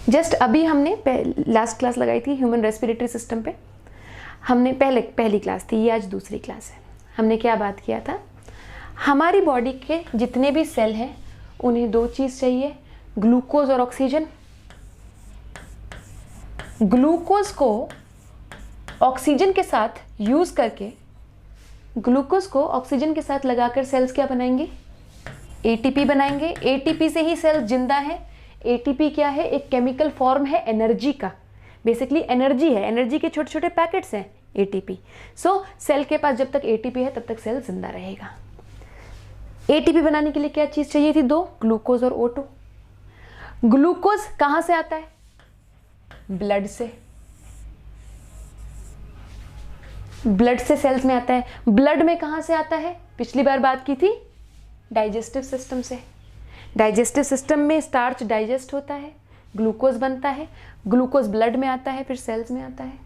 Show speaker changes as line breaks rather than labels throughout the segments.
Just अभी हमने last class लगाई थी ह्यूमन रेस्पिरेटरी सिस्टम पे, हमने पहली क्लास थी, ये आज दूसरी क्लास है। हमने क्या बात किया था, हमारी बॉडी के जितने भी सेल हैं उन्हें दो चीज़ चाहिए, ग्लूकोज और ऑक्सीजन। ग्लूकोज को ऑक्सीजन के साथ यूज़ करके, ग्लूकोज को ऑक्सीजन के साथ लगाकर सेल्स क्या बनाएंगे, एटीपी बनाएंगे। एटीपी से ही सेल जिंदा है। एटीपी क्या है, एक केमिकल फॉर्म है एनर्जी का, बेसिकली एनर्जी है, एनर्जी के छोटे छोटे पैकेट्स हैं एटीपी। सो सेल के पास जब तक एटीपी है तब तक सेल जिंदा रहेगा। एटीपी बनाने के लिए क्या चीज़ चाहिए थी, दो, ग्लूकोज और O2। ग्लूकोज कहाँ से आता है, ब्लड से। ब्लड से सेल्स में आता है। ब्लड में कहाँ से आता है, पिछली बार बात की थी, डाइजेस्टिव सिस्टम से। डाइजेस्टिव सिस्टम में स्टार्च डाइजेस्ट होता है, ग्लूकोज बनता है, ग्लूकोज ब्लड में आता है, फिर सेल्स में आता है।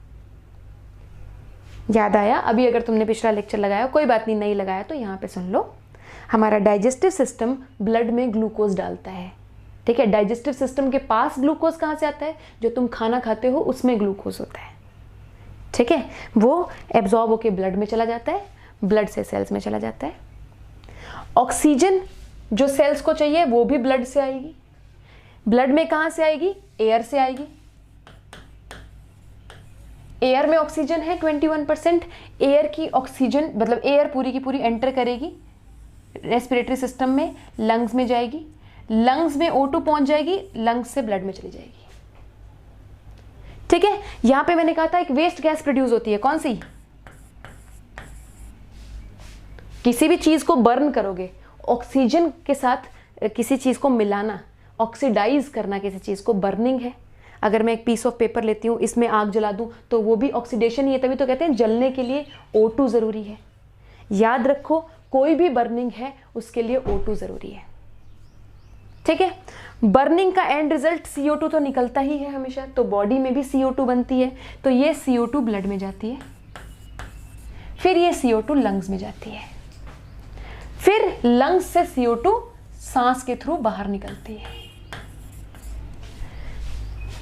याद आया? अभी अगर तुमने पिछला लेक्चर लगाया, कोई बात नहीं, नहीं लगाया तो यहाँ पे सुन लो। हमारा डाइजेस्टिव सिस्टम ब्लड में ग्लूकोज डालता है, ठीक है। डाइजेस्टिव सिस्टम के पास ग्लूकोज कहाँ से आता है, जो तुम खाना खाते हो उसमें ग्लूकोज होता है, ठीक है। वो एब्जॉर्ब होके ब्लड में चला जाता है, ब्लड से सेल्स में चला जाता है। ऑक्सीजन जो सेल्स को चाहिए वो भी ब्लड से आएगी। ब्लड में कहाँ से आएगी, एयर से आएगी। एयर में ऑक्सीजन है 21%। एयर की ऑक्सीजन मतलब एयर पूरी की पूरी एंटर करेगी रेस्पिरेटरी सिस्टम में, लंग्स में जाएगी, लंग्स में O2 पहुंच जाएगी, लंग्स से ब्लड में चली जाएगी, ठीक है। यहां पे मैंने कहा था एक वेस्ट गैस प्रोड्यूस होती है, कौन सी, किसी भी चीज को बर्न करोगे, ऑक्सीजन के साथ किसी चीज को मिलाना, ऑक्सीडाइज करना किसी चीज को, बर्निंग है। अगर मैं एक पीस ऑफ पेपर लेती हूँ, इसमें आग जला दूं तो वो भी ऑक्सीडेशन ही है, तभी तो कहते हैं जलने के लिए O2 जरूरी है। याद रखो, कोई भी बर्निंग है उसके लिए O2 जरूरी है, ठीक है। बर्निंग का एंड रिजल्ट CO2 तो निकलता ही है हमेशा, तो बॉडी में भी CO2 बनती है, तो ये CO2 ब्लड में जाती है, फिर ये CO2 लंग्स में जाती है, फिर लंग्स से CO2 सांस के थ्रू बाहर निकलती है।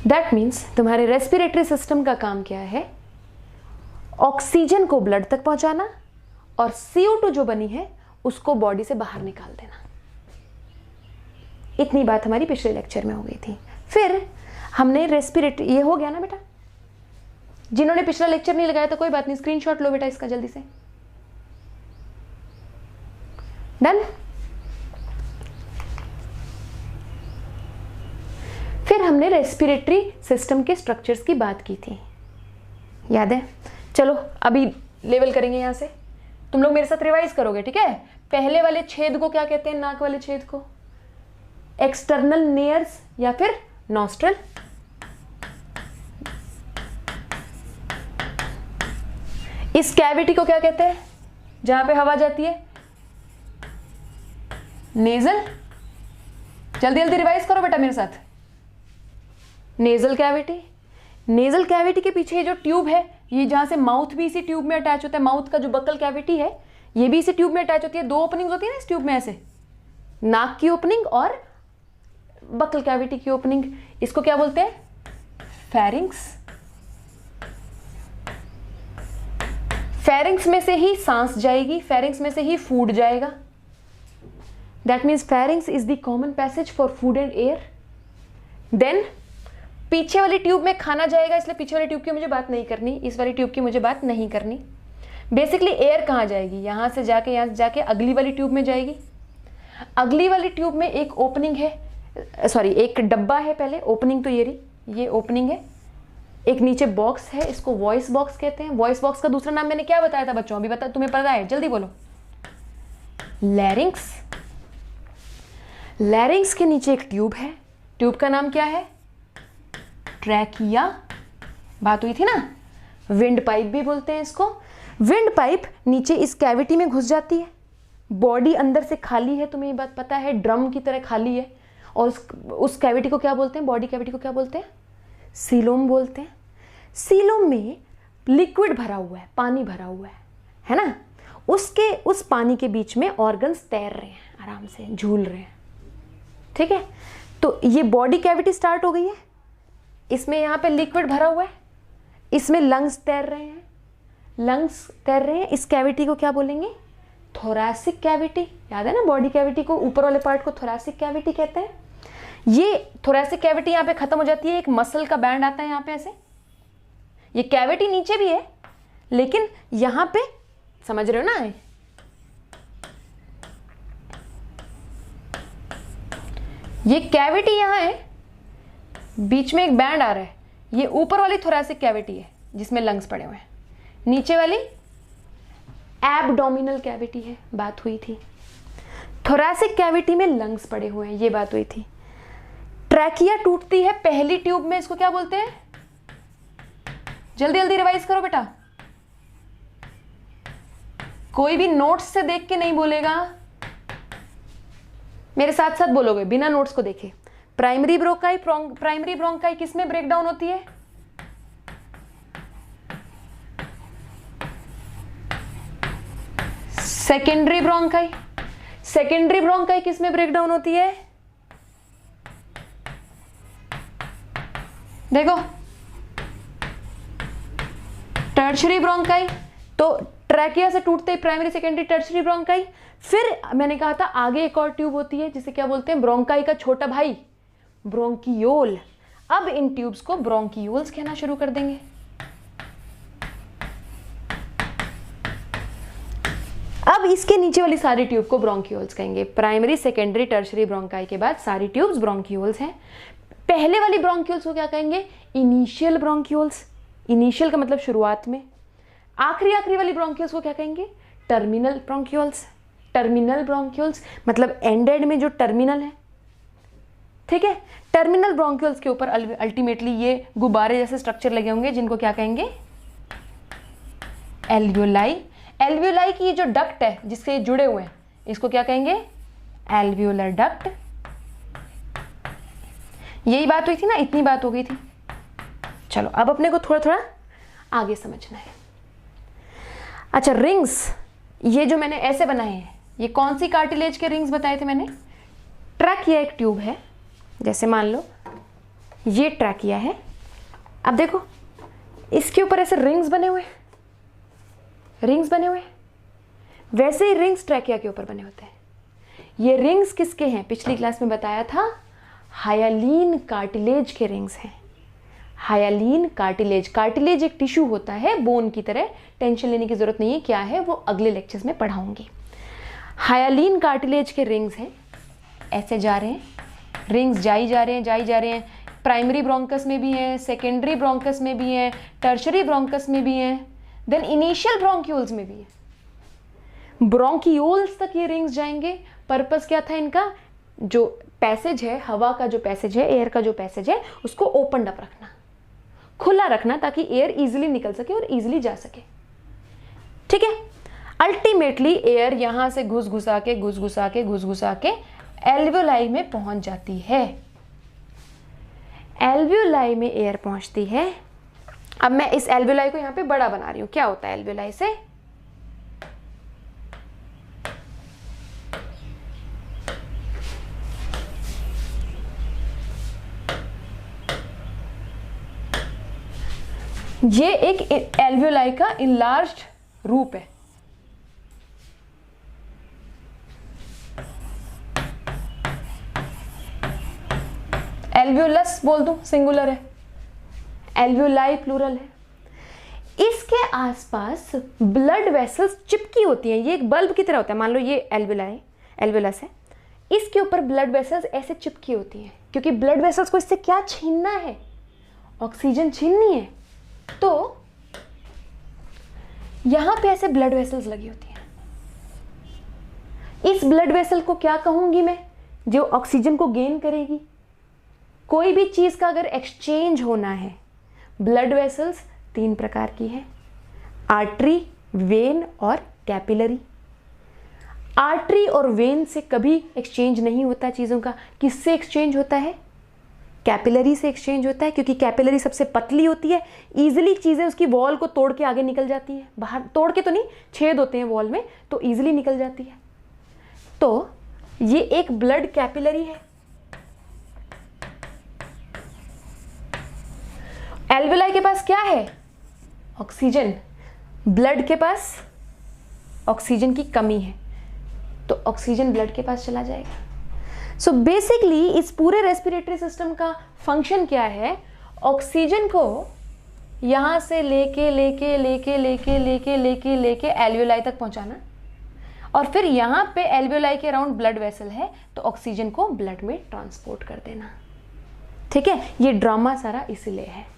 दैट मीन्स तुम्हारे रेस्पिरेटरी सिस्टम का काम क्या है, ऑक्सीजन को ब्लड तक पहुंचाना और CO2 जो बनी है उसको बॉडी से बाहर निकाल देना। इतनी बात हमारी पिछले लेक्चर में हो गई थी। फिर हमने रेस्पिरेटरी, ये हो गया ना बेटा, जिन्होंने पिछला लेक्चर नहीं लगाया तो कोई बात नहीं, स्क्रीनशॉट लो बेटा इसका जल्दी से। डन। फिर हमने रेस्पिरेटरी सिस्टम के स्ट्रक्चर्स की बात की थी, याद है? चलो अभी लेवल करेंगे यहां से, तुम लोग मेरे साथ रिवाइज करोगे, ठीक है। पहले वाले छेद को क्या कहते हैं, नाक वाले छेद को एक्सटर्नल नेयर्स या फिर नॉस्ट्रल। इस कैविटी को क्या कहते हैं, जहां पे हवा जाती है, नेजल। जल्दी जल्दी रिवाइज करो बेटा मेरे साथ। नेजल कैविटी, नेजल कैविटी के पीछे जो ट्यूब है, ये जहां से माउथ भी इसी ट्यूब में अटैच होता है, माउथ का जो बकल कैविटी है ये भी इसी ट्यूब में अटैच होती है। दो ओपनिंग्स होती है ना इस ट्यूब में, ऐसे नाक की ओपनिंग और बकल कैविटी की ओपनिंग। इसको क्या बोलते हैं, फेरिंग्स। फेरिंग्स में से ही सांस जाएगी, फेरिंग्स में से ही फूड जाएगा। That means pharynx is the common passage for food and air. Then पीछे वाली ट्यूब में खाना जाएगा, इसलिए पीछे वाली ट्यूब की मुझे बात नहीं करनी, इस वाली ट्यूब की मुझे बात नहीं करनी। बेसिकली एयर कहाँ जाएगी, यहाँ से जाके अगली वाली ट्यूब में जाएगी। अगली वाली ट्यूब में एक ओपनिंग है, सॉरी एक डब्बा है, पहले ओपनिंग तो ये रही, ये ओपनिंग है। एक नीचे बॉक्स है, इसको वॉइस बॉक्स कहते हैं। वॉइस बॉक्स का दूसरा नाम मैंने क्या बताया था बच्चों, अभी बता, तुम्हें पता है, जल्दी बोलो। लैरिंक्स। लैरिंक्स के नीचे एक ट्यूब है, ट्यूब का नाम क्या है, ट्रैकिया। बात हुई थी ना, विंड पाइप भी बोलते हैं इसको। विंड पाइप नीचे इस कैविटी में घुस जाती है, बॉडी अंदर से खाली है, तुम्हें ये बात पता है, ड्रम की तरह खाली है। और उस कैविटी को क्या बोलते हैं, बॉडी कैविटी को क्या बोलते हैं, सीलोम बोलते हैं। सीलोम में लिक्विड भरा हुआ है, पानी भरा हुआ है ना। उस पानी के बीच में ऑर्गन्स तैर रहे हैं, आराम से झूल रहे हैं, ठीक है। तो ये बॉडी कैविटी स्टार्ट हो गई है, इसमें यहाँ पे लिक्विड भरा हुआ है, इसमें लंग्स तैर रहे हैं, लंग्स तैर रहे हैं। इस कैविटी को क्या बोलेंगे? Thoracic cavity. याद है ना, बॉडी कैविटी को, ऊपर वाले पार्ट को थोरैसिक कैविटी कहते हैं। ये थोरैसिक कैविटी यहाँ पे खत्म हो जाती है, एक मसल का बैंड आता है यहाँ पे ऐसे। ये कैविटी नीचे भी है, लेकिन यहाँ पे समझ रहे हो ना, ये कैविटी यहाँ है, बीच में एक बैंड आ रहा है, ये ऊपर वाली थोरैसिक कैविटी है जिसमें लंग्स पड़े हुए हैं। नीचे वाली एब्डोमिनल कैविटी है, बात हुई थी। थोरैसिक कैविटी में लंग्स पड़े हुए हैं, ये बात हुई थी। ट्रैकिया टूटती है पहली ट्यूब में, इसको क्या बोलते हैं? जल्दी जल्दी रिवाइज करो बेटा, कोई भी नोट्स से देख के नहीं बोलेगा, मेरे साथ साथ बोलोगे बिना नोट्स को देखे। प्राइमरी ब्रोंकाई, प्राइमरी ब्रोंकाई किस में ब्रेक डाउन होती है? Secondary bronchi. सेकेंडरी ब्रोंकाई किस में ब्रेक डाउन होती है? देखो, टर्शरी ब्रोंकाई। तो ट्रैकिया से टूटते ही प्राइमरी, सेकेंडरी, टर्शरी ब्रोंकाई। फिर मैंने कहा था आगे एक और ट्यूब होती है जिसे क्या बोलते हैं? ब्रोंकाई का छोटा भाई, ब्रोंकियोल। अब इन ट्यूब्स को ब्रोंकियोल्स कहना शुरू कर देंगे। अब इसके नीचे वाली सारी ट्यूब को ब्रोंकियोल्स कहेंगे। प्राइमरी, सेकेंडरी, टर्शरी ब्रोंकाई के बाद सारी ट्यूब्स ब्रोंकियोल्स हैं। पहले वाली ब्रोंकियोल्स को क्या कहेंगे? Initial bronchioles. इनिशियल का मतलब शुरुआत में। आखिरी वाली ब्रोंकियोल्स को क्या कहेंगे? Terminal bronchioles. टर्मिनल ब्रोंकियोल्स मतलब एंडेड में जो टर्मिनल है, ठीक है। टर्मिनल ब्रोंकियोल्स के ऊपर अल्टीमेटली ये गुब्बारे जैसे स्ट्रक्चर लगे होंगे जिनको क्या कहेंगे? एल्वियोलाई। एल्वियोलाई की ये जो डक्ट है जिससे जुड़े हुए हैं, इसको क्या कहेंगे? Alveolar duct. यही बात हुई थी ना, इतनी बात हो गई थी। चलो अब अपने को थोड़ा थोड़ा आगे समझना है। अच्छा, रिंग्स, ये जो मैंने ऐसे बनाए हैं, ये कौन सी कार्टिलेज के रिंग्स बताए थे मैंने? ट्रैकिया एक ट्यूब है, जैसे मान लो ये ट्रैकिया है। अब देखो इसके ऊपर ऐसे रिंग्स बने हुए हैं, रिंग्स बने हुए हैं। वैसे ही रिंग्स ट्रैकिया के ऊपर बने होते हैं। ये रिंग्स किसके हैं? पिछली क्लास में बताया था, हायालीन कार्टिलेज के रिंग्स हैं। हायालीन कार्टिलेज। कार्टिलेज एक टिश्यू होता है बोन की तरह, टेंशन लेने की जरूरत नहीं है, क्या है वो अगले लेक्चर्स में पढ़ाऊंगी। हायालीन कार्टिलेज के रिंग्स हैं, ऐसे जा रहे हैं, रिंग्स जाई जा रहे हैं। प्राइमरी ब्रोंकस में भी हैं, सेकेंडरी ब्रोंकस में भी हैं, टर्शरी ब्रोंकस में भी हैं, देन इनिशियल ब्रोंक्यूल्स में भी है। ब्रोंकियोल्स तक ये रिंग्स जाएंगे। पर्पस क्या था इनका? जो पैसेज है, हवा का जो पैसेज है, एयर का जो पैसेज है, उसको ओपन अप रखना, खुला रखना, ताकि एयर इजीली निकल सके और इजीली जा सके, ठीक है। अल्टीमेटली एयर यहां से घुस घुसा के एल्वियोलाई में पहुंच जाती है। एल्वियोलाई में एयर पहुंचती है। अब मैं इस एल्वियोलाई को यहां पे बड़ा बना रही हूं। क्या होता है एल्वियोलाई से? ये एक एल्वियोलाई का इनलार्ज्ड रूप है। एल्वियोलस बोल दूं, सिंगुलर है। एल्वियोलाई प्लूरल है। इसके आसपास ब्लड वेसल्स चिपकी होती हैं। ये एक बल्ब की तरह होता है। मान लो ये एल्वियोलस है, इसके ऊपर ब्लड वेसल्स ऐसे चिपकी होती हैं, क्योंकि ब्लड वेसल्स को इससे क्या छीनना है? ऑक्सीजन छीननी है। तो यहां पे ऐसे ब्लड वेसल्स लगी होती हैं। इस ब्लड वेसल को क्या कहूंगी मैं? जो ऑक्सीजन को गेन करेगी। कोई भी चीज का अगर एक्सचेंज होना है, ब्लड वेसल्स 3 प्रकार की हैं, आर्टरी, वेन और कैपिलरी। आर्टरी और वेन से कभी एक्सचेंज नहीं होता चीजों का। किससे एक्सचेंज होता है? कैपिलरी से एक्सचेंज होता है, क्योंकि कैपिलरी सबसे पतली होती है, इजीली चीजें उसकी वॉल को तोड़ के आगे निकल जाती है। बाहर तोड़ के तो नहीं, छेद होते हैं वॉल में, तो इजीली निकल जाती है। तो ये एक ब्लड कैपिलरी है। एल्वियोलाई के पास क्या है? ऑक्सीजन। ब्लड के पास ऑक्सीजन की कमी है, तो ऑक्सीजन ब्लड के पास चला जाएगा। सो बेसिकली इस पूरे रेस्पिरेटरी सिस्टम का फंक्शन क्या है? ऑक्सीजन को यहां से लेके लेके लेके लेके लेके लेके लेके एल्वियोलाई तक पहुंचाना, और फिर यहां पे एल्वियोलाई के अराउंड ब्लड वेसल है, तो ऑक्सीजन को ब्लड में ट्रांसपोर्ट कर देना। ठीक है, ये ड्रामा सारा इसलिए है।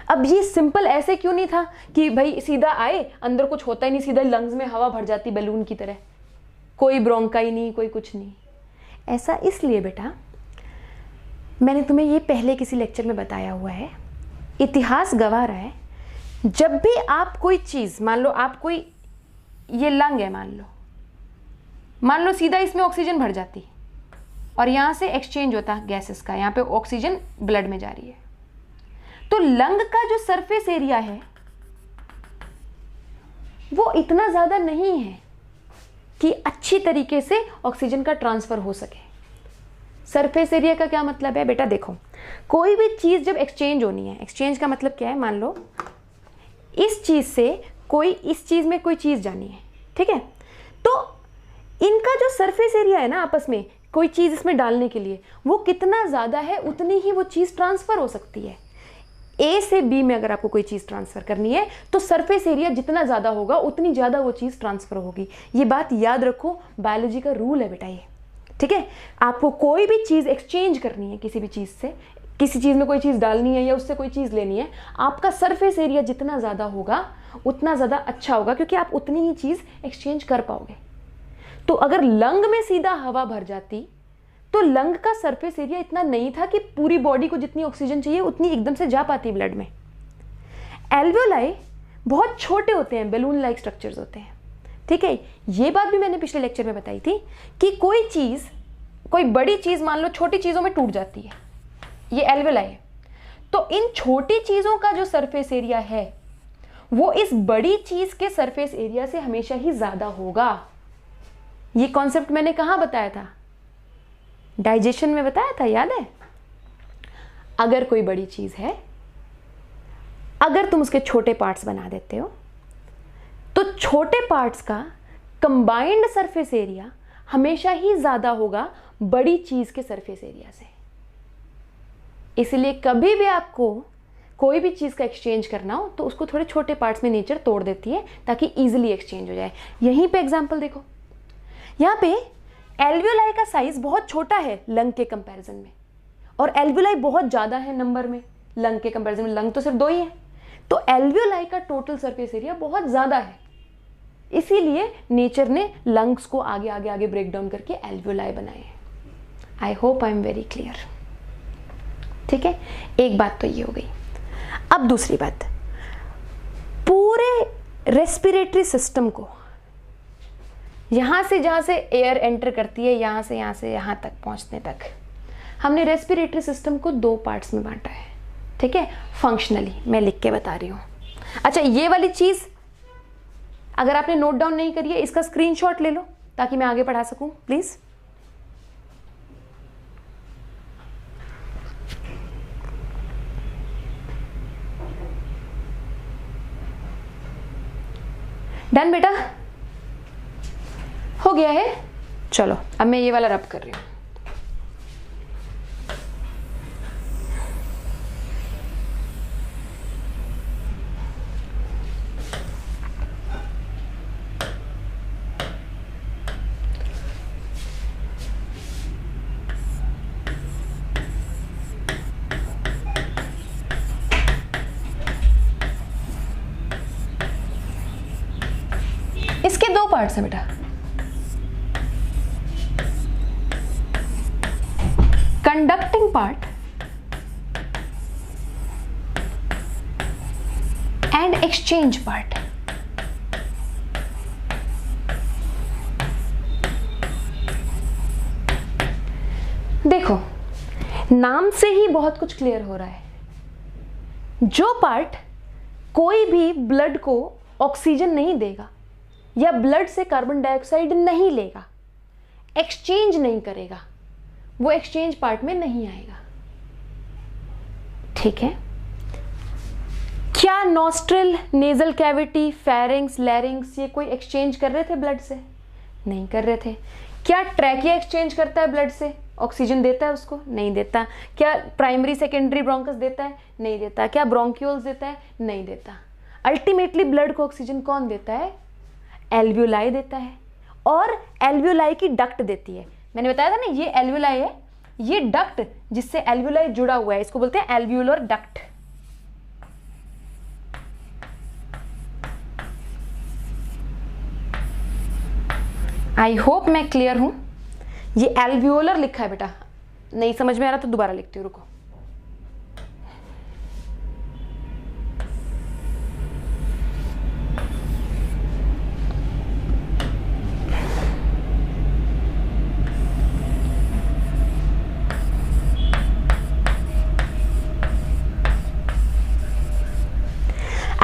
अब ये सिंपल ऐसे क्यों नहीं था कि भाई सीधा आए, अंदर कुछ होता ही नहीं, सीधा लंग्स में हवा भर जाती बैलून की तरह, कोई ब्रोंकाई नहीं, कोई कुछ नहीं। ऐसा इसलिए बेटा, मैंने तुम्हें ये पहले किसी लेक्चर में बताया हुआ है, इतिहास गवाह रहा है, जब भी आप कोई चीज़, मान लो आप कोई, ये लंग है मान लो सीधा इसमें ऑक्सीजन भर जाती और यहाँ से एक्सचेंज होता गैसेस का, यहाँ पे ऑक्सीजन ब्लड में जा रही है, तो लंग का जो सरफेस एरिया है वो इतना ज़्यादा नहीं है कि अच्छी तरीके से ऑक्सीजन का ट्रांसफ़र हो सके। सरफेस एरिया का क्या मतलब है बेटा? देखो, कोई भी चीज़ जब एक्सचेंज होनी है, एक्सचेंज का मतलब क्या है? मान लो इस चीज़ से कोई, इस चीज़ में कोई चीज़ जानी है, ठीक है, तो इनका जो सरफेस एरिया है ना आपस में, कोई चीज़ इसमें डालने के लिए, वो कितना ज़्यादा है उतनी ही वो चीज़ ट्रांसफ़र हो सकती है। ए से बी में अगर आपको कोई चीज़ ट्रांसफ़र करनी है तो सरफेस एरिया जितना ज़्यादा होगा उतनी ज़्यादा वो चीज़ ट्रांसफ़र होगी। ये बात याद रखो, बायोलॉजी का रूल है बेटा ये, ठीक है। आपको कोई भी चीज़ एक्सचेंज करनी है किसी भी चीज़ से, किसी चीज़ में कोई चीज़ डालनी है या उससे कोई चीज़ लेनी है, आपका सरफेस एरिया जितना ज़्यादा होगा उतना ज़्यादा अच्छा होगा, क्योंकि आप उतनी ही चीज़ एक्सचेंज कर पाओगे। तो अगर लंग में सीधा हवा भर जाती तो लंग का सरफेस एरिया इतना नहीं था कि पूरी बॉडी को जितनी ऑक्सीजन चाहिए उतनी एकदम से जा पाती ब्लड में। एल्वियोलाई बहुत छोटे होते हैं, बैलून लाइक स्ट्रक्चर्स होते हैं, ठीक है। ये बात भी मैंने पिछले लेक्चर में बताई थी कि कोई चीज़, कोई बड़ी चीज़ मान लो छोटी चीज़ों में टूट जाती है, ये एल्वियोलाई है, तो इन छोटी चीज़ों का जो सरफेस एरिया है वो इस बड़ी चीज़ के सरफेस एरिया से हमेशा ही ज़्यादा होगा। ये कॉन्सेप्ट मैंने कहाँ बताया था? डाइजेशन में बताया था, याद है? अगर कोई बड़ी चीज़ है, अगर तुम उसके छोटे पार्ट्स बना देते हो तो छोटे पार्ट्स का कंबाइंड सरफेस एरिया हमेशा ही ज़्यादा होगा बड़ी चीज़ के सरफेस एरिया से। इसलिए कभी भी आपको कोई भी चीज़ का एक्सचेंज करना हो तो उसको थोड़े छोटे पार्ट्स में नेचर तोड़ देती है ताकि ईजिली एक्सचेंज हो जाए। यहीं पे एग्जाम्पल देखो, यहाँ पे एल्वियोलाई का साइज बहुत छोटा है लंग के कंपैरिजन में, और एल्वियोलाई बहुत ज़्यादा है नंबर में लंग के कंपैरिजन में। लंग तो सिर्फ 2 ही है, तो एल्वियोलाई का टोटल सरफेस एरिया बहुत ज़्यादा है। इसीलिए नेचर ने लंग्स को आगे आगे आगे ब्रेक डाउन करके एल्वियोलाई बनाए। I hope I am very clear, ठीक है। एक बात तो ये हो गई। अब दूसरी बात, पूरे रेस्पिरेटरी सिस्टम को यहाँ से जहाँ से एयर एंटर करती है, यहाँ से यहाँ तक पहुँचने तक हमने रेस्पिरेटरी सिस्टम को 2 पार्ट्स में बांटा है, ठीक है। फंक्शनली मैं लिख के बता रही हूँ। अच्छा, ये वाली चीज़ अगर आपने नोट डाउन नहीं करी है, इसका स्क्रीनशॉट ले लो ताकि मैं आगे पढ़ा सकूँ, प्लीज़। डन बेटा, हो गया है। चलो अब मैं ये वाला रब कर रही हूँ। इसके 2 पार्ट्स हैं बेटा, conducting part and exchange part. देखो, नाम से ही बहुत कुछ क्लियर हो रहा है। जो पार्ट कोई भी ब्लड को ऑक्सीजन नहीं देगा या ब्लड से कार्बन डाइऑक्साइड नहीं लेगा, एक्सचेंज नहीं करेगा, वो एक्सचेंज पार्ट में नहीं आएगा, ठीक है। क्या नॉस्ट्रल, नेजल कैविटी, फेरिंग्स, लैरिंग्स ये कोई एक्सचेंज कर रहे थे ब्लड से? नहीं कर रहे थे। क्या ट्रैकिया एक्सचेंज करता है ब्लड से? ऑक्सीजन देता है उसको? नहीं देता। क्या प्राइमरी सेकेंडरी ब्रोंकस देता है? नहीं देता। क्या ब्रोंक्यूल्स देता है? नहीं देता। अल्टीमेटली ब्लड को ऑक्सीजन कौन देता है? एल्वियोलाई देता है, और एल्वियोलाई की डक्ट देती है। मैंने बताया था ना, ये एल्वियोलाई है, ये डक्ट जिससे एल्वियोलाई जुड़ा हुआ है इसको बोलते हैं एल्वियोलर डक्ट। आई होप मैं क्लियर हूं। ये एल्वियोलर लिखा है बेटा, नहीं समझ में आ रहा तो दोबारा लिखती हूँ, रुको।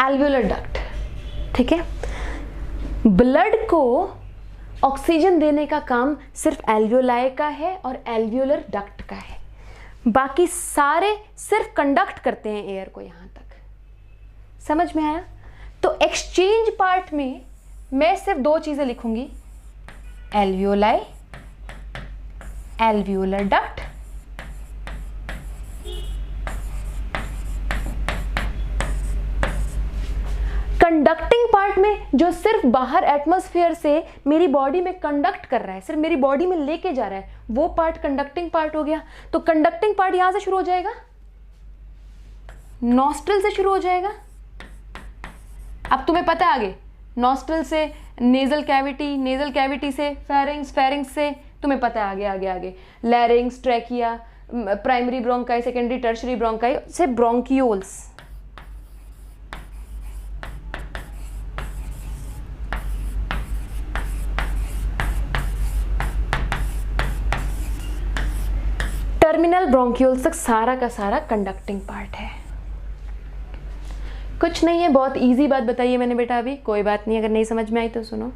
एल्वियोलर डक्ट, ठीक है। ब्लड को ऑक्सीजन देने का काम सिर्फ एल्वियोलाई का है और एल्वियोलर डक्ट का है, बाकी सारे सिर्फ कंडक्ट करते हैं एयर को यहां तक। समझ में आया? तो एक्सचेंज पार्ट में मैं सिर्फ दो चीजें लिखूंगी, alveoli, alveolar duct. Conducting part में जो सिर्फ बाहर एटमॉस्फेयर से मेरी बॉडी में कंडक्ट कर रहा है, सिर्फ मेरी बॉडी में लेके जा रहा है, वो पार्ट कंडक्टिंग पार्ट हो गया। तो कंडक्टिंग पार्ट यहां से शुरू हो जाएगा, नॉस्ट्रल से शुरू हो जाएगा। अब तुम्हें पता है आगे, नॉस्ट्रल से नेजल कैविटी, नेजल कैविटी से फेरिंग्स, फेरिंग्स से तुम्हें पता है आगे आगे आगे लैरिंग्स, trachea, primary bronchi, secondary tertiary bronchi से ब्रोंकियोल्स। टर्मिनल ब्रोंक्यूल्स तक सारा का सारा कंडक्टिंग पार्ट है। कुछ नहीं है, बहुत इजी बात बताई है मैंने बेटा अभी, कोई बात नहीं, अगर नहीं समझ में आई तो सुनो।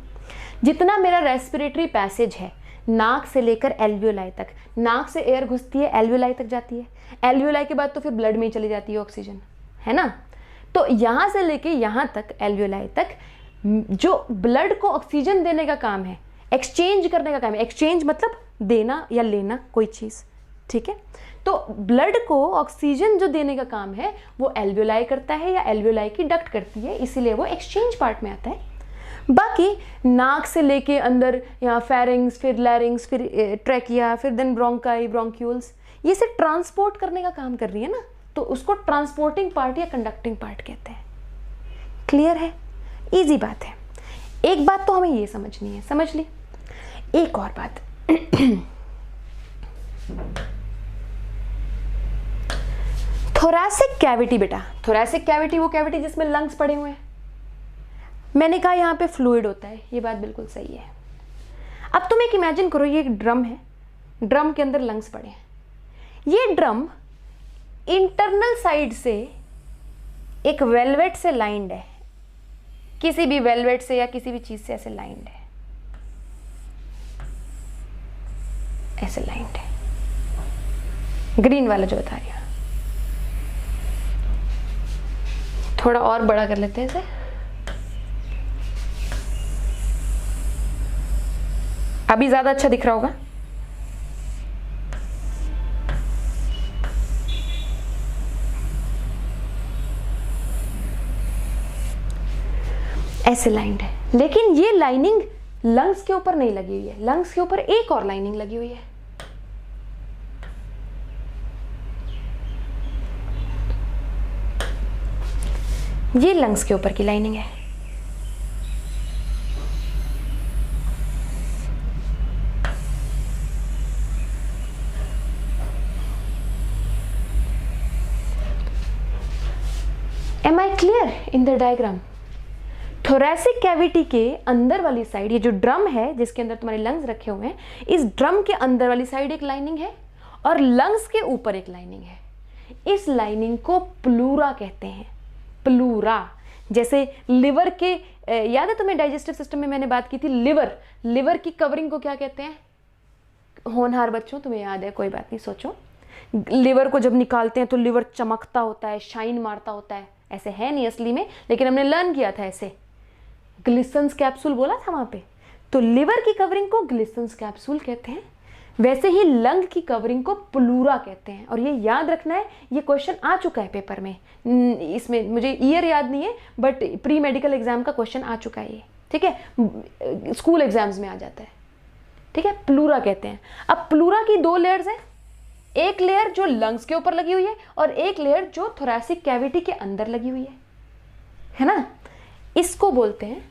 जितना मेरा रेस्पिरेटरी पैसेज है नाक से लेकर एल्वियोलाई तक, नाक से एयर घुसती है एल्वियोलाई तक जाती है, एल्वियोलाई के बाद तो फिर ब्लड में ही चली जाती है ऑक्सीजन, है ना। तो यहाँ से लेके यहाँ तक एल्वियोलाई तक जो ब्लड को ऑक्सीजन देने का काम है, एक्सचेंज करने का काम है, एक्सचेंज मतलब देना या लेना कोई चीज़, ठीक है। तो ब्लड को ऑक्सीजन जो देने का काम है वो एल्वियोलाई करता है या एल्वियोलाई की डक्ट करती है, इसीलिए वो एक्सचेंज पार्ट में आता है। बाकी नाक से लेके अंदर यहाँ फेरिंग्स, फिर लैरिंग्स, फिर ट्रैकिया, फिर देन ब्रोंकाई, ब्रोंक्यूल्स, ये से ट्रांसपोर्ट करने का काम कर रही है ना, तो उसको ट्रांसपोर्टिंग पार्ट या कंडक्टिंग पार्ट कहते हैं। क्लियर है? इजी बात है। एक बात तो हमें ये समझनी है, समझ ली। एक और बात थोरैसिक कैविटी बेटा, थोरैसिक कैविटी वो कैविटी जिसमें लंग्स पड़े हुए हैं। मैंने कहा यहाँ पे फ्लूइड होता है, ये बात बिल्कुल सही है। अब तुम एक इमेजिन करो, ये एक ड्रम है, ड्रम के अंदर लंग्स पड़े हैं। ये ड्रम इंटरनल साइड से एक वेलवेट से लाइंड है, किसी भी वेलवेट से या किसी भी चीज से ऐसे लाइंड है, ऐसे लाइंड है, ग्रीन वाला जो बता रही हूं। थोड़ा और बड़ा कर लेते हैं इसे, अभी ज्यादा अच्छा दिख रहा होगा। ऐसे लाइंड है, लेकिन ये लाइनिंग लंग्स के ऊपर नहीं लगी हुई है, लंग्स के ऊपर एक और लाइनिंग लगी हुई है। ये लंग्स के ऊपर की लाइनिंग है। Am I clear in the diagram? Thoracic cavity के अंदर वाली साइड, ये जो ड्रम है जिसके अंदर तुम्हारे लंग्स रखे हुए हैं, इस ड्रम के अंदर वाली साइड एक लाइनिंग है और लंग्स के ऊपर एक लाइनिंग है। इस लाइनिंग को प्लूरा कहते हैं, प्लूरा। जैसे लिवर के, याद है तुम्हें डाइजेस्टिव सिस्टम में मैंने बात की थी, लिवर, लिवर की कवरिंग को क्या कहते हैं? होनहार बच्चों तुम्हें याद है, कोई बात नहीं, सोचो। लिवर को जब निकालते हैं तो लिवर चमकता होता है, शाइन मारता होता है ऐसे है नहीं असली में, लेकिन हमने लर्न किया था ऐसे, ग्लिसन्स कैप्सूल बोला था वहां पे। तो लिवर की कवरिंग को ग्लिसन्स कैप्सूल कहते हैं, वैसे ही लंग की कवरिंग को प्लूरा कहते हैं। और ये याद रखना है, ये क्वेश्चन आ चुका है पेपर में, इसमें मुझे ईयर याद नहीं है बट प्री मेडिकल एग्जाम का क्वेश्चन आ चुका है ये, ठीक है, स्कूल एग्जाम्स में आ जाता है, ठीक है, प्लूरा कहते हैं। अब प्लूरा की 2 लेयर्स हैं, एक लेयर जो लंग्स के ऊपर लगी हुई है और एक लेयर जो थोरैसिक कैविटी के अंदर लगी हुई है ना, इसको बोलते हैं,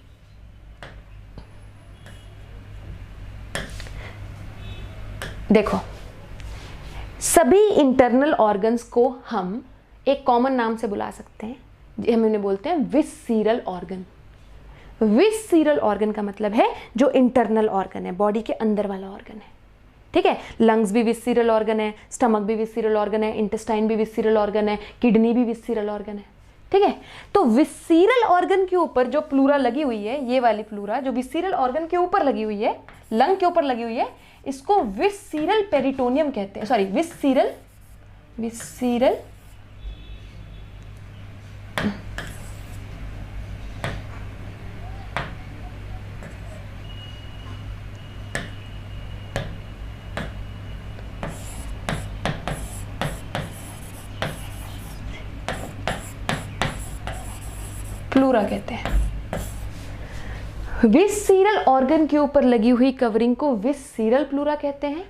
देखो सभी इंटरनल ऑर्गन्स को हम एक कॉमन नाम से बुला सकते हैं, हम उन्हें बोलते हैं विससीरल ऑर्गन। विससीरल ऑर्गन का मतलब है जो इंटरनल ऑर्गन है, बॉडी के अंदर वाला ऑर्गन है, ठीक है। लंग्स भी विससीरल ऑर्गन है, स्टमक भी विससीरल ऑर्गन है, इंटेस्टाइन भी विससीरल ऑर्गन है, किडनी भी विससीरल ऑर्गन है, ठीक है। तो विससीरल ऑर्गन के ऊपर जो प्लूरा लगी हुई है, ये वाली प्लूरा जो विससीरल ऑर्गन के ऊपर लगी हुई है, लंग के ऊपर लगी हुई है, इसको विससीरल पेरिटोनियम कहते हैं, सॉरी विससीरल प्लूरा कहते हैं। विससीरल ऑर्गन के ऊपर लगी हुई कवरिंग को विससीरल प्लूरा कहते हैं।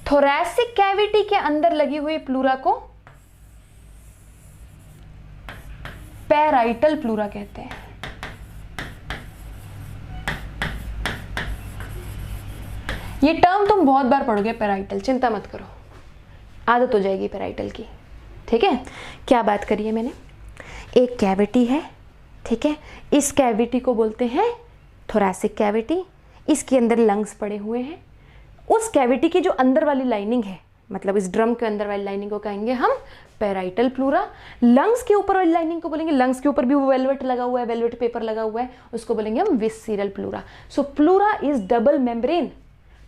थोरैसिक कैविटी के अंदर लगी हुई प्लूरा को पैराइटल प्लूरा कहते हैं। ये टर्म तुम बहुत बार पढ़ोगे, पैराइटल, चिंता मत करो, आदत हो जाएगी पैराइटल की, ठीक है। क्या बात करी है मैंने, एक कैविटी है, ठीक है, इस कैविटी को बोलते हैं थोरैसिक कैविटी, इसके अंदर लंग्स पड़े हुए हैं, उस कैविटी की जो अंदर वाली लाइनिंग है, मतलब इस ड्रम के अंदर वाली लाइनिंग को कहेंगे हम पैराइटल प्लूरा। लंग्स के ऊपर वाली लाइनिंग को बोलेंगे, लंग्स के ऊपर भी वो वेलवेट लगा हुआ है, वेलवेट पेपर लगा हुआ है, उसको बोलेंगे हम visceral pleura. So pleura is double membrane.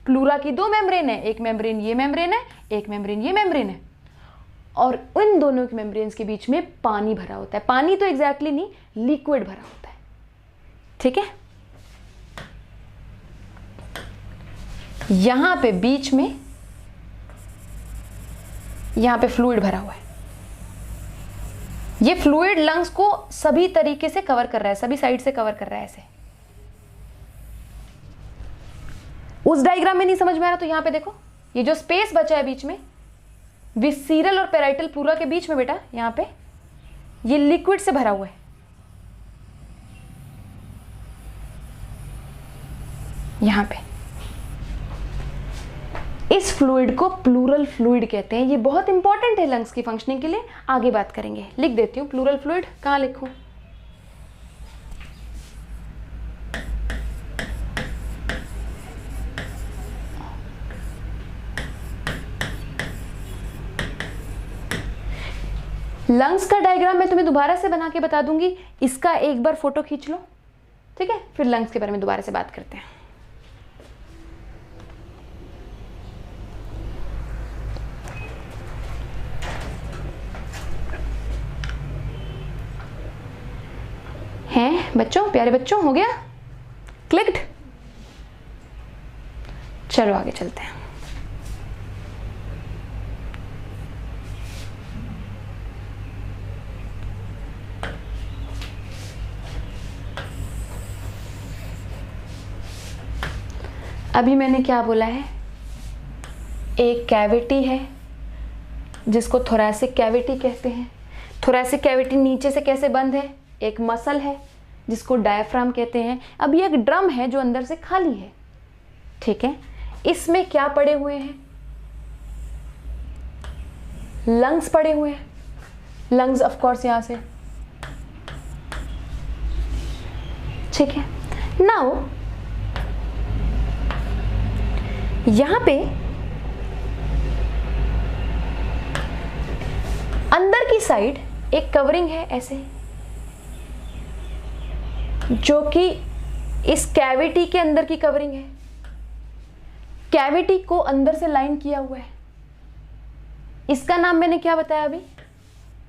Pleura की 2 मेम्ब्रेन है, एक मेम्ब्रेन ये मेम्ब्रेन है, एक मेम्ब्रेन ये मेम्ब्रेन है, और इन दोनों के मेम्ब्रेन्स के बीच में पानी भरा होता है। पानी तो एग्जैक्टली नहीं, लिक्विड भरा होता है, ठीक है। यहां पे बीच में, यहां पे फ्लूइड भरा हुआ है। ये फ्लूइड लंग्स को सभी तरीके से कवर कर रहा है, सभी साइड से कवर कर रहा है ऐसे। उस डायग्राम में नहीं समझ में आ रहा तो यहां पे देखो, ये जो स्पेस बचा है बीच में विससीरल और पैराइटल प्लूरा के बीच में, बेटा यहां पे ये लिक्विड से भरा हुआ है, यहां पे। इस फ्लूइड को प्लूरल फ्लूइड कहते हैं। ये बहुत इंपॉर्टेंट है लंग्स की फंक्शनिंग के लिए, आगे बात करेंगे। लिख देती हूं प्लूरल फ्लूइड, कहां लिखूं, लंग्स का डायग्राम मैं तुम्हें दोबारा से बना के बता दूंगी, इसका एक बार फोटो खींच लो, ठीक है, फिर लंग्स के बारे में दोबारा से बात करते हैं। हैं बच्चों, प्यारे बच्चों, हो गया क्लिक्ड? चलो आगे चलते हैं। अभी मैंने क्या बोला है, एक कैविटी है जिसको थोरैसिक कैविटी कहते हैं। थोरैसिक कैविटी नीचे से कैसे बंद है, एक मसल है जिसको डायफ्राम कहते हैं। अब ये एक ड्रम है जो अंदर से खाली है, ठीक है। इसमें क्या पड़े हुए हैं, लंग्स पड़े हुए हैं, लंग्स ऑफ कोर्स यहां से, ठीक है। नाउ यहां पे अंदर की साइड एक कवरिंग है ऐसे, जो कि इस कैविटी के अंदर की कवरिंग है। कैविटी को अंदर से लाइन किया हुआ है, इसका नाम मैंने क्या बताया अभी,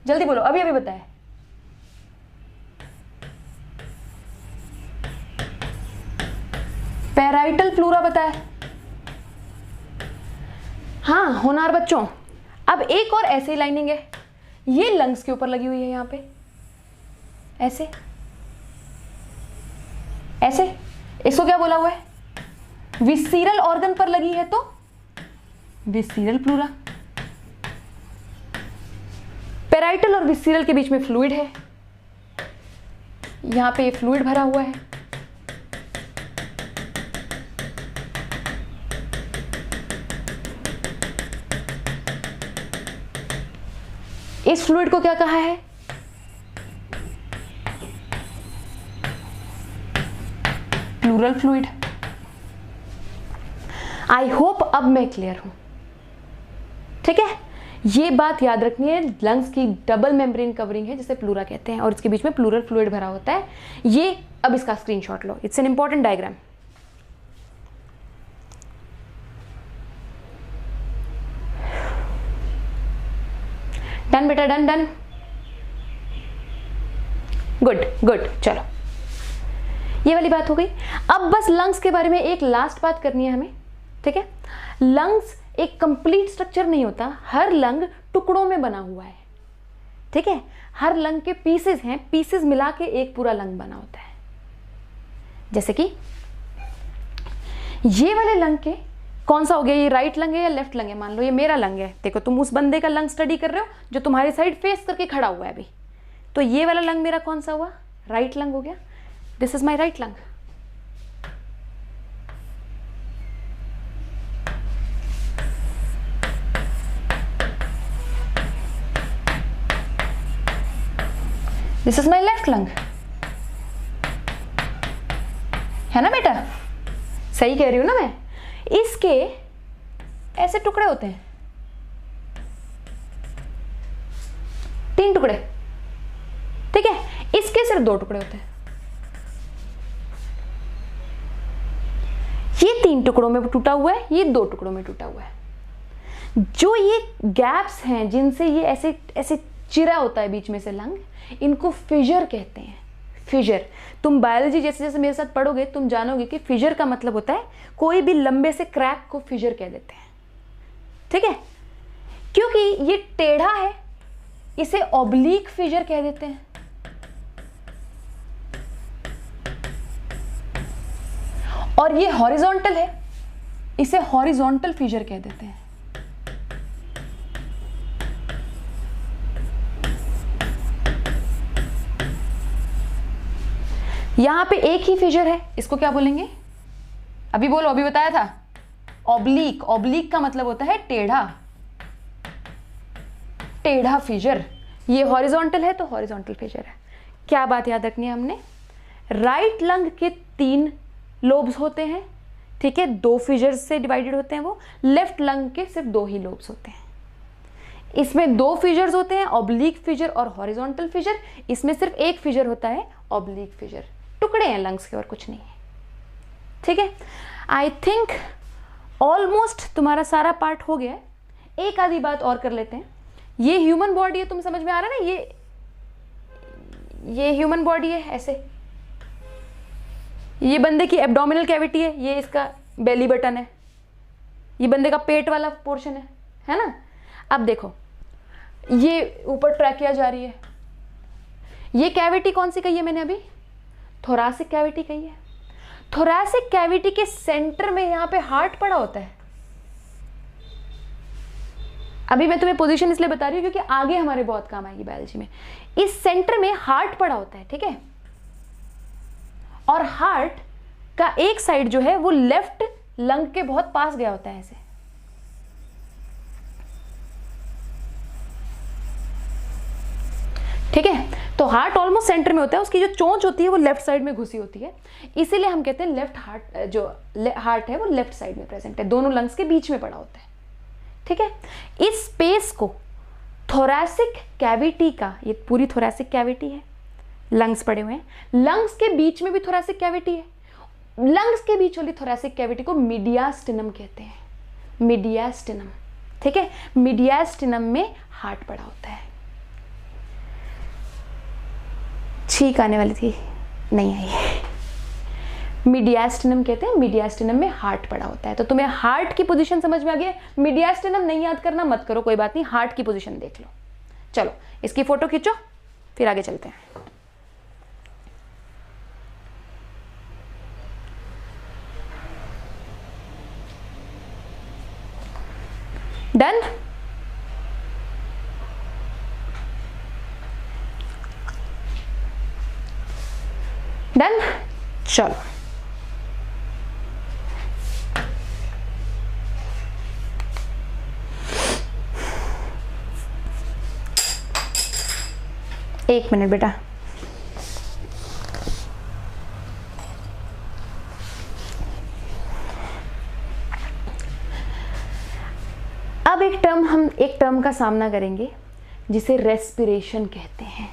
जल्दी बोलो, अभी अभी बताया। पैराइटल प्लूरा बताया। हाँ होनार बच्चों, अब एक और ऐसे लाइनिंग है, ये लंग्स के ऊपर लगी हुई है, यहां पे ऐसे ऐसे, इसको क्या बोला हुआ है? विसीरल ऑर्गन पर लगी है तो विसीरल प्लूरा। पैराइटल और विसीरल के बीच में फ्लूइड है, यहां पे ये फ्लूइड भरा हुआ है। इस फ्लूइड को क्या कहा है? Pleural fluid. आई होप अब मैं क्लियर हूं, ठीक है। ये बात याद रखनी है, लंग्स की डबल मेम्ब्रेन कवरिंग है जिसे प्लूरा कहते हैं और इसके बीच में प्लूरल फ्लूइड भरा होता है। ये अब इसका screenshot low, it's an important diagram. Done बेटा, डन डन, गुड गुड। चलो ये वाली बात हो गई। अब बस लंग्स के बारे में एक लास्ट बात करनी है हमें, ठीक है। लंग्स एक कंप्लीट स्ट्रक्चर नहीं होता, हर लंग टुकड़ों में बना हुआ है, ठीक है। हर लंग के पीसेस हैं, पीसेस मिला के एक पूरा लंग बना होता है। जैसे कि ये वाले लंग के कौन सा हो गया, ये राइट लंग है या लेफ्ट लंग है? मान लो ये मेरा लंग है, देखो तुम उस बंदे का लंग स्टडी कर रहे हो जो तुम्हारी साइड फेस करके खड़ा हुआ है अभी, तो ये वाला लंग मेरा कौन सा हुआ? राइट लंग हो गया। This is my right lung. This is my left lung, है ना बेटा? सही कह रही हूं ना मैं? इसके ऐसे टुकड़े होते हैं, 3 टुकड़े, ठीक है। इसके सिर्फ 2 टुकड़े होते हैं। ये 3 टुकड़ों में टूटा हुआ है, ये 2 टुकड़ों में टूटा हुआ है। जो ये गैप्स हैं जिनसे ये ऐसे ऐसे चिरा होता है बीच में से लंग, इनको फिजर कहते हैं। फिजर, तुम बायोलॉजी जैसे जैसे मेरे साथ पढ़ोगे तुम जानोगे कि फिजर का मतलब होता है कोई भी लंबे से क्रैक को फिजर कह देते हैं, ठीक है। क्योंकि ये टेढ़ा है इसे ऑब्लिक फिजर कह देते हैं, और ये हॉरिजॉन्टल है इसे हॉरिजॉन्टल फिजर कह देते हैं। यहां पे एक ही फिजर है, इसको क्या बोलेंगे? अभी बोलो, अभी बताया था, ऑब्लिक। ऑब्लिक का मतलब होता है टेढ़ा, टेढ़ा फिजर। ये हॉरिजॉन्टल है तो हॉरिजॉन्टल फिजर है। क्या बात याद रखनी है हमने? राइट लंग के 3 लोब्स होते हैं, ठीक है, 2 फिजर्स से डिवाइडेड होते हैं वो। लेफ्ट लंग के सिर्फ 2 ही लोब्स होते हैं। इसमें 2 फिजर्स होते हैं, ऑब्लिक फिजर और हॉरिजॉन्टल फिजर। इसमें सिर्फ एक फिजर होता है, ऑब्लिक फिजर। टुकड़े हैं लंग्स के और कुछ नहीं है, ठीक है। आई थिंक ऑलमोस्ट तुम्हारा सारा पार्ट हो गया है। एक आधी बात और कर लेते हैं। ये ह्यूमन बॉडी है, तुम समझ में आ रहा है ना? ये ह्यूमन बॉडी है ऐसे, ये बंदे की एब्डोमिनल कैविटी है, ये इसका बेली बटन है, ये बंदे का पेट वाला पोर्शन है ना? अब देखो ये ऊपर ट्रैकिया जा रही है, ये कैविटी कौन सी कही है मैंने अभी? थोरासिक कैविटी कही है। थोरासिक कैविटी के सेंटर में यहां पे हार्ट पड़ा होता है। अभी मैं तुम्हें पोजीशन इसलिए बता रही हूं क्योंकि आगे हमारे बहुत काम आएगी बायोलॉजी में। इस सेंटर में हार्ट पड़ा होता है, ठीक है। और हार्ट का एक साइड जो है वो लेफ्ट लंग के बहुत पास गया होता है ऐसे, ठीक है। तो हार्ट ऑलमोस्ट सेंटर में होता है, उसकी जो चोंच होती है वो लेफ्ट साइड में घुसी होती है, इसीलिए हम कहते हैं लेफ्ट हार्ट, जो हार्ट है वो लेफ्ट साइड में प्रेजेंट है, दोनों लंग्स के बीच में पड़ा होता है, ठीक है। इस स्पेस को थोरैसिक कैविटी का, ये पूरी थोरैसिक कैविटी है, लंग्स पड़े हुए हैं, लंग्स के बीच में भी थोरैसिक कैविटी है। लंग्स के बीच वाली थोरैसिक कैविटी को मीडियास्टिनम कहते हैं, मीडियास्टिनम, ठीक है। मीडियास्टिनम में हार्ट पड़ा होता है। छींक आने वाली थी, नहीं आई। मीडियास्टिनम कहते हैं, मीडियास्टिनम में हार्ट पड़ा होता है। तो तुम्हें हार्ट की पोजीशन समझ में आ गई। मीडियास्टिनम नहीं याद करना मत करो, कोई बात नहीं, हार्ट की पोजीशन देख लो। चलो इसकी फोटो खींचो, फिर आगे चलते हैं। डन। डन। चलो एक मिनट बेटा। अब एक टर्म का सामना करेंगे जिसे रेस्पिरेशन कहते हैं।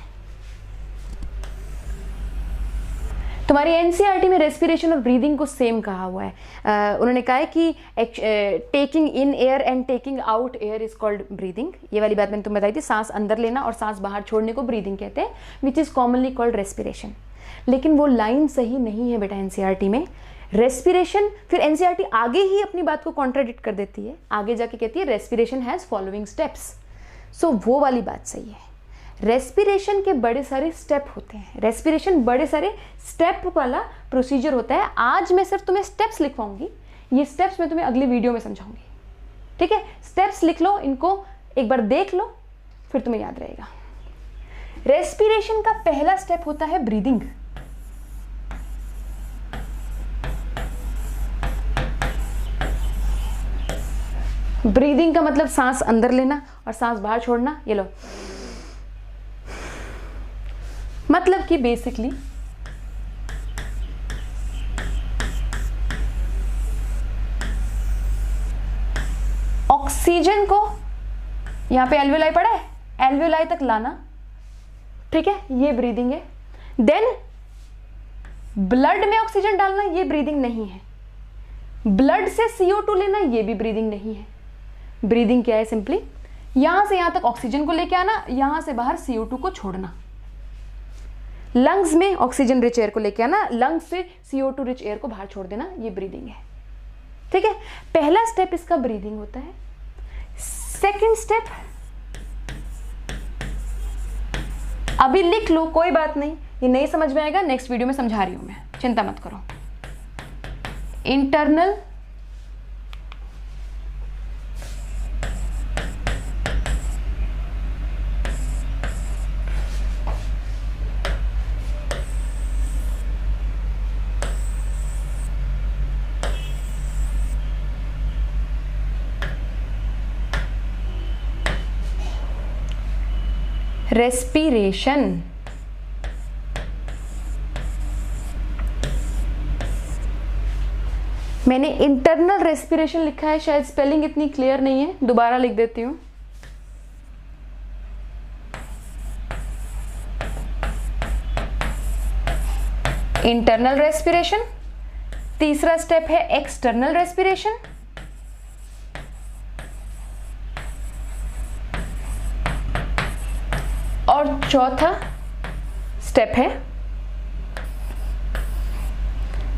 तुम्हारी एनसीईआरटी में रेस्पिरेशन और ब्रीदिंग को सेम कहा हुआ है। उन्होंने कहा है कि taking in air and taking out air is called breathing. ये वाली बात मैंने तुम्हें बताई थी, सांस अंदर लेना और सांस बाहर छोड़ने को ब्रीदिंग कहते हैं, which is commonly called respiration. लेकिन वो लाइन सही नहीं है बेटा एनसीईआरटी में। रेस्पिरेशन, फिर एनसीईआरटी आगे ही अपनी बात को कॉन्ट्राडिक्ट कर देती है, आगे जाके कहती है रेस्पिरेशन हैज फॉलोइंग स्टेप्स। सो वो वाली बात सही है। रेस्पिरेशन के बड़े सारे स्टेप होते हैं, रेस्पिरेशन बड़े सारे स्टेप वाला प्रोसीजर होता है। आज मैं सिर्फ तुम्हें स्टेप्स लिखवाऊंगी, ये स्टेप्स मैं तुम्हें अगली वीडियो में समझाऊंगी, ठीक है। स्टेप्स लिख लो, इनको एक बार देख लो, फिर तुम्हें याद रहेगा। रेस्पिरेशन का पहला स्टेप होता है ब्रीदिंग। ब्रीदिंग का मतलब सांस अंदर लेना और सांस बाहर छोड़ना। ये लो, मतलब कि बेसिकली ऑक्सीजन को यहां पे एल्वियोलाई पड़ा है, एल्वियोलाई तक लाना, ठीक है, ये ब्रीदिंग है। देन ब्लड में ऑक्सीजन डालना, ये ब्रीदिंग नहीं है। ब्लड से CO2 लेना, ये भी ब्रीदिंग नहीं है। ब्रीदिंग क्या है? सिंपली यहां से यहां तक ऑक्सीजन को लेके आना, यहां से बाहर CO2 को छोड़ना। लंग्स में ऑक्सीजन रिच एयर को लेके आना, लंग्स से CO2 रिच एयर को बाहर छोड़ देना, ये ब्रीदिंग है, ठीक है। पहला स्टेप इसका ब्रीदिंग होता है। सेकंड स्टेप अभी लिख लो, कोई बात नहीं, ये नहीं समझ में आएगा, नेक्स्ट वीडियो में समझा रही हूं मैं, चिंता मत करो। इंटरनल रेस्पिरेशन, मैंने इंटरनल रेस्पिरेशन लिखा है, शायद स्पेलिंग इतनी क्लियर नहीं है, दोबारा लिख देती हूं। Internal respiration. तीसरा स्टेप है एक्सटर्नल रेस्पिरेशन। और चौथा स्टेप है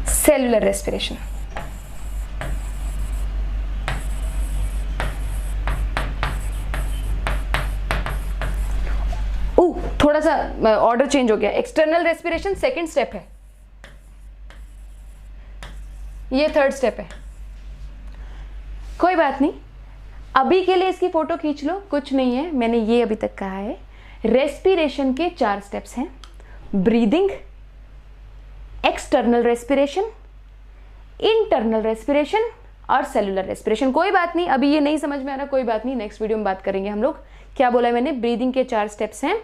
सेलुलर रेस्पिरेशन। थोड़ा सा ऑर्डर चेंज हो गया। एक्सटर्नल रेस्पिरेशन सेकंड स्टेप है, ये थर्ड स्टेप है। कोई बात नहीं, अभी के लिए इसकी फोटो खींच लो, कुछ नहीं है। मैंने ये अभी तक कहा है, रेस्पिरेशन के 4 स्टेप्स हैं, breathing, external respiration, internal respiration और सेलुलर रेस्पिरेशन। कोई बात नहीं, अभी ये नहीं समझ में आ रहा, कोई बात नहीं, नेक्स्ट वीडियो में बात करेंगे हम लोग। क्या बोला है मैंने? ब्रीदिंग के 4 स्टेप्स हैं,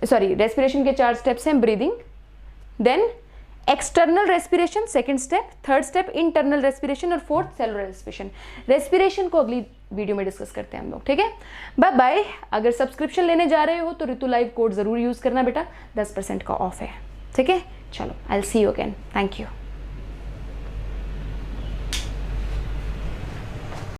सॉरी, रेस्पिरेशन के 4 स्टेप्स हैं, breathing, then external respiration second step, third step internal respiration और फोर्थ सेलुलर रेस्पिरेशन। रेस्पिरेशन को अगली वीडियो में डिस्कस करते हैं हम लोग, ठीक है। Bye bye. अगर सब्सक्रिप्शन लेने जा रहे हो तो ऋतु लाइव कोड जरूर यूज करना बेटा, 10% का ऑफ है, ठीक है। चलो, I will see you again, thank you.